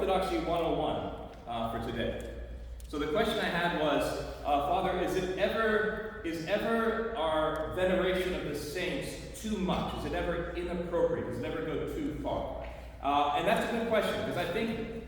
Orthodoxy 101 for today. So the question I had was, Father, is ever our veneration of the saints too much? Is it ever inappropriate? Does it ever go too far? And that's a good question, because I think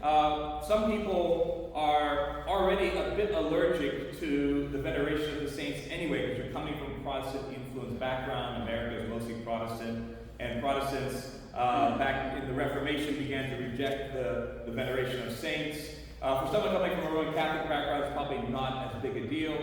some people are already a bit allergic to the veneration of the saints anyway, because you're coming from a Protestant-influenced background. America is mostly Protestant, and Protestants back in the Reformation began to reject the veneration of saints. For someone coming from a Roman Catholic background, it's probably not as big a deal.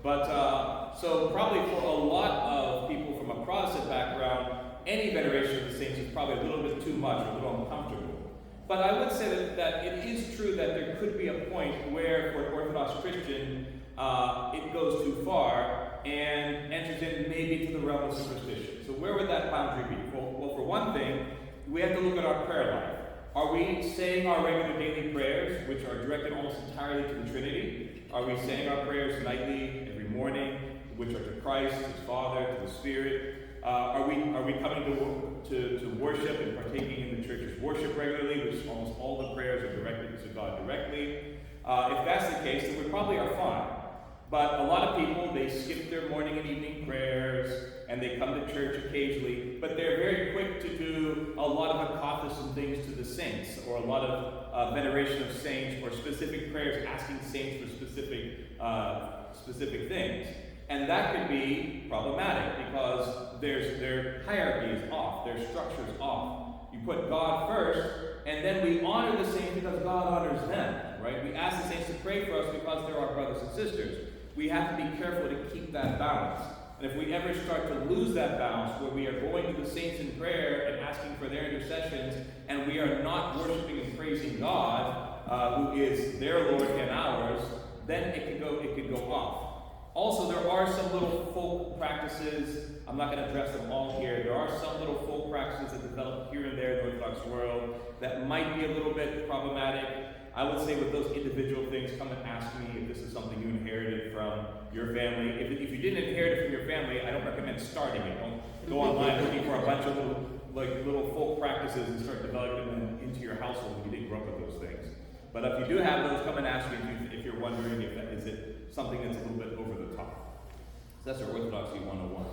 But so probably for a lot of people from a Protestant background, any veneration of the saints is probably a little bit too much or a little uncomfortable. But I would say that it is true that there could be a point where, for an Orthodox Christian, it goes too far and enters in maybe to the realm of superstition. So where would that boundary be? Well, for one thing, we have to look at our prayer life. Are we saying our regular daily prayers, which are directed almost entirely to the Trinity? Are we saying our prayers nightly, every morning, which are to Christ, His Father, to the Spirit? Are we coming to worship and partaking in the church's worship regularly, which almost all the prayers are directed to God directly? If that's the case, then we probably are fine. But a lot of people, they skip their morning and evening prayers, and they come to church occasionally, but they're very quick to do a lot of akathis and things to the saints, or a lot of veneration of saints, or specific prayers asking saints for specific things. And that could be problematic because their hierarchy is off, their structure is off. You put God first, and then we honor the saints because God honors them, right? We ask the saints to pray for us because they're our brothers and sisters. We have to be careful to keep that balance. And if we ever start to lose that balance, where we are going to the saints in prayer and asking for their intercessions, and we are not worshiping and praising God, who is their Lord and ours, then it could go off. Also, there are some little folk practices. I'm not going to address them all here. There are some little folk practices that develop here and there in the Orthodox world that might be a little bit problematic. I would say with those individual things, come and ask me if this is something you inherited from your family. If you didn't inherit it from your family, I don't recommend starting it. Don't go online looking for a bunch of little folk practices and start developing them into your household if you didn't grow up with those things. But if you do have those, come and ask me if you're wondering if that is it something that's a little bit over the top. So that's our Orthodoxy 101.